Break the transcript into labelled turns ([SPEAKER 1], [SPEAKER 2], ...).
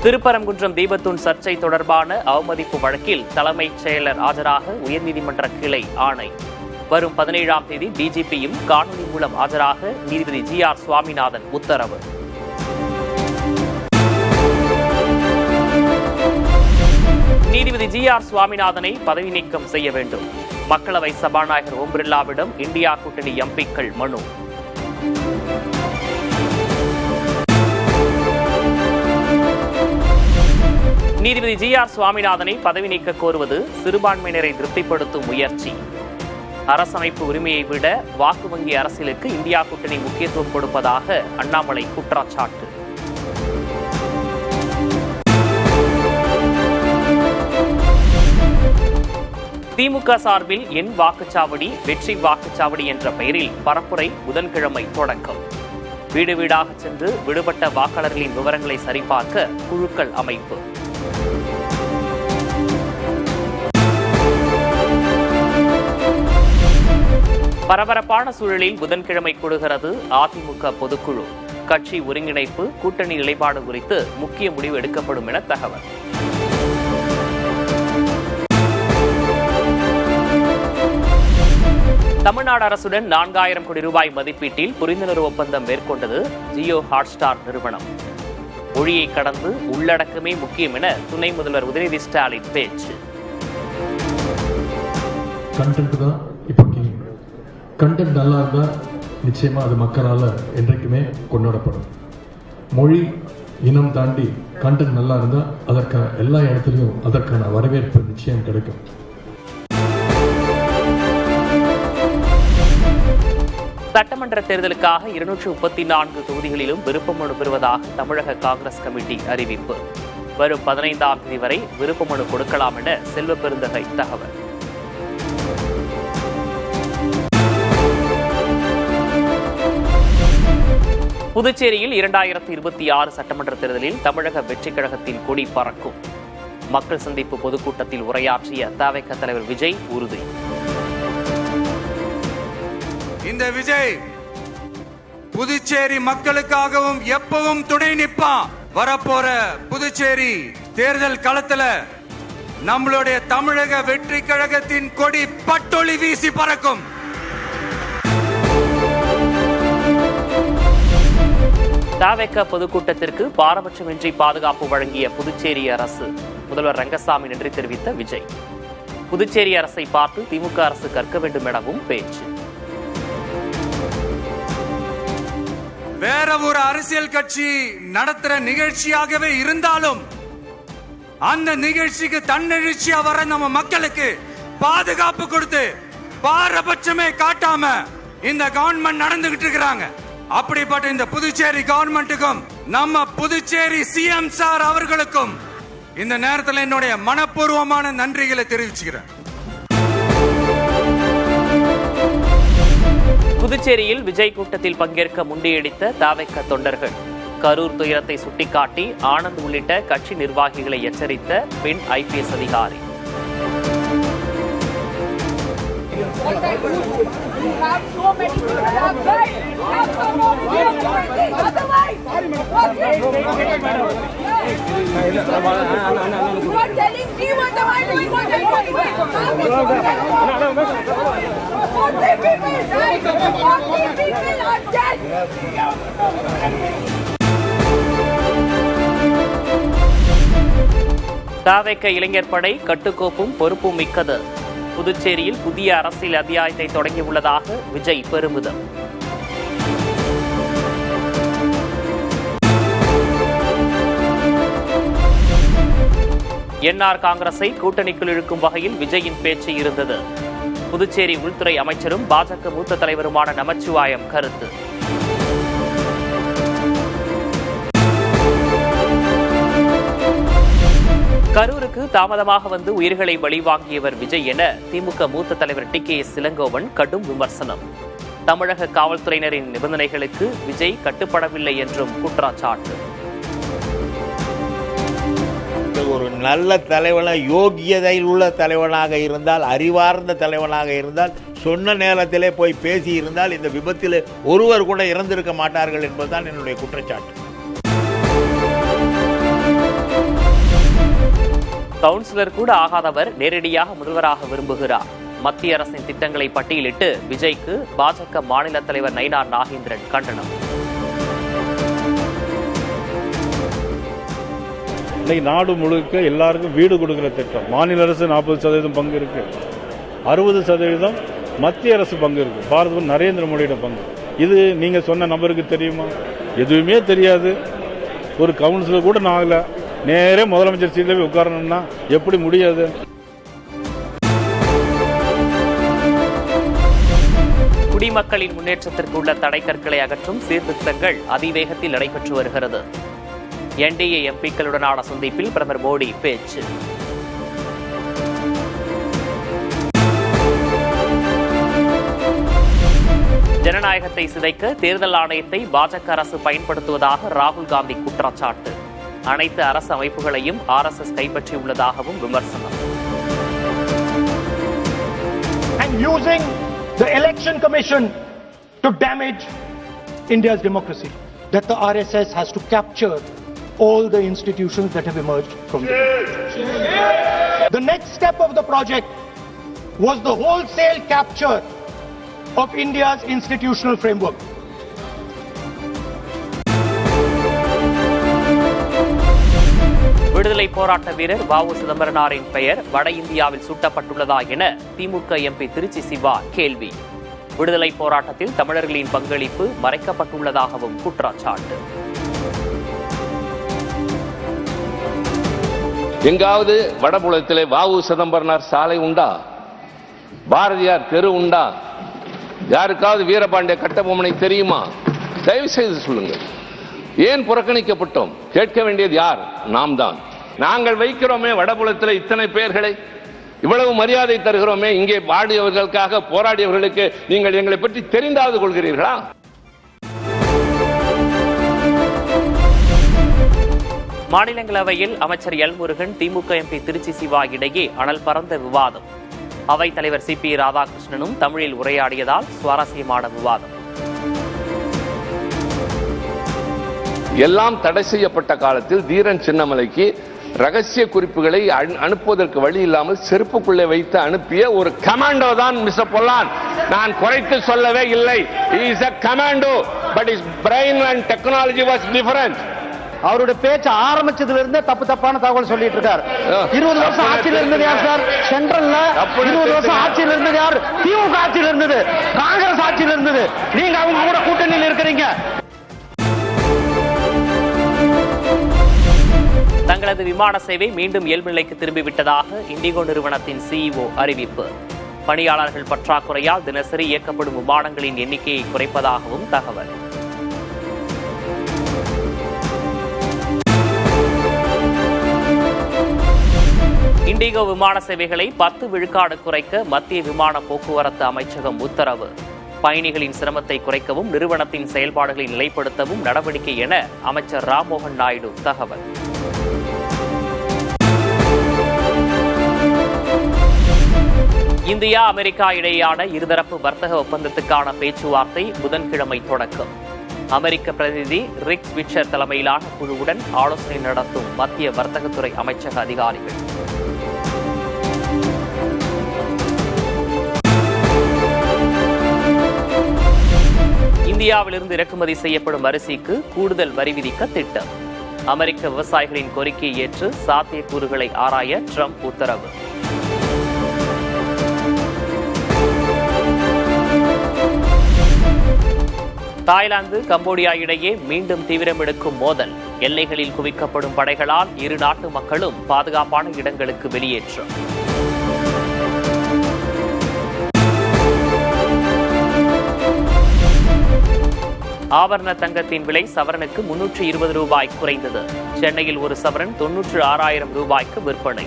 [SPEAKER 1] திருப்பரங்குன்றம் தீபத்தூண் சர்ச்சை தொடர்பான அவமதிப்பு வழக்கில் தலைமைச் செயலர் ஆஜராக உயர்நீதிமன்ற கிளை ஆணை. வரும் 17ஆம் தேதி டிஜிபியும் காணொலி மூலம் ஆஜராக நீதிபதி GR சுவாமிநாதன் உத்தரவு. நீதிபதி GR சுவாமிநாதனை பதவி நீக்கம் செய்ய வேண்டும். மக்களவை சபாநாயகர் ஓம் பிர்லாவிடம் இந்தியா கூட்டணி எம்பிக்கள் மனு. நீதிபதி GR சுவாமிநாதனை பதவி நீக்க கோருவது சிறுபான்மையினரை திருப்திப்படுத்தும் முயற்சி. அரசமைப்பு உரிமையை விட வாக்கு வங்கி அரசியலுக்கு இந்தியா கூட்டணி முக்கியத்துவம் கொடுப்பதாக அண்ணாமலை குற்றச்சாட்டு. திமுக சார்பில் என் வாக்குச்சாவடி வெற்றி வாக்குச்சாவடி என்ற பெயரில் பரப்புரை புதன்கிழமை தொடக்கம். வீடு வீடாக சென்று விடுபட்ட வாக்காளர்களின் விவரங்களை சரிபார்க்க குழுக்கள் அமைப்பு. பரபரப்பான சூழலில் புதன்கிழமை கூடுகிறது அதிமுக பொதுக்குழு. கட்சி ஒருங்கிணைப்பு, கூட்டணி நிலைப்பாடு குறித்து முக்கிய முடிவு எடுக்கப்படும் என தகவல். தமிழ்நாடு அரசுடன் 4000 கோடி ரூபாய் மதிப்பீட்டில் புரிந்துணர்வு ஒப்பந்தம் மேற்கொண்டது ஜியோ ஹாட்ஸ்டார் நிறுவனம். மொழியை கடந்து உள்ளடக்கமே முக்கியம் என துணை முதல்வர் உதயநிதி ஸ்டாலின் பேச்சு.
[SPEAKER 2] கண்டென்ட் நல்லா இருந்தால் நிச்சயமா அது மக்களால் என்றைக்குமே கொண்டாடப்படும். மொழி இனம் தாண்டி கண்டென்ட் நல்லா இருந்தால் அதற்கான எல்லா இடத்துலையும் அதற்கான வரவேற்பு நிச்சயம் கிடைக்கும்.
[SPEAKER 1] சட்டமன்ற தேர்தலுக்காக 234 தொகுதிகளிலும் விருப்பமனு பெறுவதாக தமிழக காங்கிரஸ் கமிட்டி அறிவிப்பு. வரும் 15ஆம் தேதி வரை விருப்பமனு கொடுக்கலாம் என செல்வ பெருந்தகை தகவல். புதுச்சேரியில் 2026 சட்டமன்ற தேர்தலில் தமிழக வெற்றிக் கழகத்தின் கொடி பறக்கும். மக்கள் சந்திப்பு பொதுக்கூட்டத்தில் உரையாற்றிய தவிக தலைவர் விஜய் உறுதி.
[SPEAKER 3] இந்த விஜய் புதுச்சேரி மக்களுக்காகவும் எப்பவும் துணை நிற்பான். வரப்போற புதுச்சேரி தேர்தல் களத்துல நம்மளுடைய தமிழக வெற்றி கழகத்தின் கொடி பட்டொளி வீசி பறக்கும்.
[SPEAKER 1] தவிக பொதுக்கூட்டத்திற்கு பாரபட்சமின்றி பாதுகாப்பு வழங்கிய புதுச்சேரி அரசு. முதல்வர் ரங்கசாமி நன்றி தெரிவித்த விஜய். புதுச்சேரி அரசை பார்த்து திமுக அரசு கற்க வேண்டும் எனவும் பேச்சு.
[SPEAKER 3] வேற ஒரு அரசியல் கட்சி நடத்துற நிகழ்ச்சியாகவே இருந்தாலும் அந்த நிகழ்ச்சிக்கு தன்னெழுச்சியா வர நம்ம மக்களுக்கு பாதுகாப்பு கொடுத்து பாரபட்சமே காட்டாம இந்த கவர்மெண்ட் நடந்துகிட்டு இருக்கிறாங்க. அப்படிப்பட்ட இந்த புதுச்சேரி கவர்மெண்ட்டுக்கும் நம்ம புதுச்சேரி CM சார் அவர்களுக்கும் இந்த நேரத்தில் என்னுடைய மனப்பூர்வமான நன்றிகளை தெரிவிச்சுக்கிறேன்.
[SPEAKER 1] புதுச்சேரியில் விஜய் கூட்டத்தில் பங்கேற்க முண்டியடித்த தவிக தொண்டர்கள். கரூர் துயரத்தை சுட்டிக்காட்டி ஆனந்த் உள்ளிட்ட கட்சி நிர்வாகிகளை எச்சரித்த பெண் IPS அதிகாரி. தவிக இளைஞர் படை கட்டுக்கோப்பும் பொறுப்பும் மிக்கது. புதுச்சேரியில் புதிய அரசியல் அத்தியாயத்தை தொடங்கியுள்ளதாக விஜய் பெருமிதம். NR காங்கிரஸை கூட்டணிக்குள் இழுக்கும் வகையில் விஜயின் பேச்சு இருந்தது. புதுச்சேரி உள்துறை அமைச்சரும் பாஜக மூத்த தலைவருமான நமச்சிவாயம் கருத்து. கரூருக்கு தாமதமாக வந்து உயிர்களை பலி வாங்கியவர் விஜய் என திமுக மூத்த தலைவர் TKS இளங்கோவன் கடும் விமர்சனம். தமிழக காவல்துறையினரின் நிபந்தனைகளுக்கு விஜய் கட்டுப்படவில்லை என்றும் குற்றச்சாட்டு.
[SPEAKER 4] ஒரு நல்ல தலைவனாக, யோகியதையில் உள்ள தலைவனாக இருந்தால், அறிவார்ந்த தலைவனாக இருந்தால், சொன்ன நேரத்திலே போய் பேசி இருந்தால் இந்த விபத்தில் ஒருவர் கூட இறந்திருக்க மாட்டார்கள் என்பதுதான் என்னுடைய குற்றச்சாட்டு.
[SPEAKER 1] கவுன்சிலர் கூட ஆகாதவர் நேரடியாக முதல்வராக விரும்புகிறார். மத்திய அரசின் திட்டங்களை பட்டியலிட்டு விஜய்க்கு பாஜக மாநில தலைவர் நயினார் நாகேந்திரன் கண்டனம்.
[SPEAKER 5] இன்னைக்கு நாடு முழுக்க எல்லாருக்கும் வீடு கொடுக்கிற திட்டம். மாநில அரசு 40% பங்கு இருக்கு, 60% மத்திய அரசு பங்கு இருக்கு, பாரத நரேந்திர மோடியோட பங்கு. இது நீங்க சொன்ன நபருக்கு தெரியுமா? எதுவுமே தெரியாது. ஒரு கவுன்சிலர் கூட நாகல, நேரே முதலமைச்சர் சீட்ல போய் உட்காரணும்னா எப்படி முடியாது?
[SPEAKER 1] குடிமக்களின் முன்னேற்றத்திற்கு உள்ள தடைக்கற்களை அகற்றும் சீர்திருத்தங்கள் அதிவேகத்தில் நடைபெற்று வருகிறது. என்டிஏ எம்பிக்களுடனான சந்திப்பில் பிரதமர் மோடி பேச்சு. ஜனநாயகத்தை சிதைக்க தேர்தல் ஆணையத்தை பாஜக அரசு பயன்படுத்துவதாக ராகுல் காந்தி குற்றச்சாட்டு. அனைத்து அரசு அமைப்புகளையும் RSS கைப்பற்றியுள்ளதாகவும் விமர்சனம்.
[SPEAKER 6] And using the election commission to damage India's democracy, that the RSS has to capture all the institutions that have emerged from there. The next step of the project was the wholesale capture of India's institutional framework.
[SPEAKER 1] விடுதலை போராட்ட வீரர் வ.உ. சிதம்பரனாரின் பெயர் வட இந்தியாவில் சூட்டப்பட்டுள்ளதா என திமுக MP Trichy Siva கேள்வி. விடுதலை போராட்டத்தில் தமிழர்களின் பங்களிப்பு மறைக்கப்பட்டுள்ளதாகவும் குற்றச்சாட்டு.
[SPEAKER 7] எங்காவது வடபுலத்திலே வ.உ. சிதம்பரனார் சாலை உண்டா? பாரதியார் தெரு உண்டா? யாருக்காவது வீரபாண்டிய கட்டபொம்மனை தெரியுமா? தயவு செய்து சொல்லுங்கள். ஏன் புறக்கணிக்கப்பட்டோம்? கேட்க வேண்டியது யார்? நாம் தான். நாங்கள் வைக்கிறோமே வடபுலத்தில் இத்தனை பெயர்களை, இவ்வளவு மரியாதை தருகிறோமே, இங்கே வாடியவர்களுக்காக போராடியவர்களுக்கு நீங்கள் எங்களை பற்றி தெரிந்தாவது கொள்கிறீர்களா?
[SPEAKER 1] மாநிலங்களவையில் அமைச்சர் எல் முருகன் திமுக எம்பி திருச்சி சிவா இடையே அனல் பறந்த விவாதம். அவைத் தலைவர் CP ராதாகிருஷ்ணனும் தமிழில் உரையாடியதால் சுவாரஸ்யமான விவாதம்.
[SPEAKER 7] எல்லாம் தடை செய்யப்பட்ட காலத்தில் தீரன் சின்னமலைக்கு ரகசிய குறிப்புகளை அனுப்புவதற்கு வழி இல்லாமல் செருப்புக்குள்ளே வைத்து அனுப்பிய ஒரு கமாண்டோ தான் மிஸ்டர் பொல்லான். நான் குறைத்து சொல்லவே இல்லை. He is a commando, but his brain and technology was different.
[SPEAKER 6] அவருடைய பேச்சு ஆரம்பிச்சதுல இருந்தே தப்பான தகவல் சொல்லிட்டு இருக்காரு. 20 வருஷம் ஆட்சியில் இருந்தது யார் சார்? சென்ட்ரல்ல 20 வருஷம் ஆட்சியில் இருந்தது யார்? திமுக ஆட்சியில் இருந்தது, காங்கிரஸ் ஆட்சியில் இருந்தது. நீங்க அவங்க கூட கூட்டணியில் இருக்கிறீங்க.
[SPEAKER 1] தங்களது விமான சேவை மீண்டும் இயல்பு நிலைக்கு திரும்பிவிட்டதாக இண்டிகோ நிறுவனத்தின் CEO அறிவிப்பு. பணியாளர்கள் பற்றாக்குறையால் தினசரி இயக்கப்படும் விமானங்களின் எண்ணிக்கையை குறைப்பதாகவும் தகவல். இண்டிகோ விமான சேவைகளை 10 விழுக்காடு குறைக்க மத்திய விமான போக்குவரத்து அமைச்சகம் உத்தரவு. பயணிகளின் சிரமத்தை குறைக்கவும் நிறுவனத்தின் செயல்பாடுகளை நிலைப்படுத்தவும் நடவடிக்கை என அமைச்சர் ராம்மோகன் நாயுடு தகவல். இந்தியா அமெரிக்கா இடையேயான இருதரப்பு வர்த்தக ஒப்பந்தத்துக்கான பேச்சுவார்த்தை புதன்கிழமை தொடக்கம். அமெரிக்க பிரதிநிதி ரிக் ஸ்விட்சர் தலைமையிலான குழுவுடன் ஆலோசனை நடத்தும் மத்திய வர்த்தகத்துறை அமைச்சக அதிகாரிகள். இந்தியாவிலிருந்து இறக்குமதி செய்யப்படும் அரிசிக்கு கூடுதல் வரி விதிக்க திட்டம். அமெரிக்க விவசாயிகளின் கோரிக்கையை ஏற்று சாத்தியக்கூறுகளை ஆராய ட்ரம்ப் உத்தரவு. தாய்லாந்து கம்போடியா இடையே மீண்டும் தீவிரம் எடுக்கும் மோதல். எல்லைகளில் குவிக்கப்படும் படைகளால் இரு நாட்டு மக்களும் பாதுகாப்பான இடங்களுக்கு வெளியேற்றம். ஆபரண தங்கத்தின் விலை சவரனுக்கு 320 ரூபாய் குறைந்தது. சென்னையில் ஒரு சவரன் 96,000 ரூபாய்க்கு விற்பனை.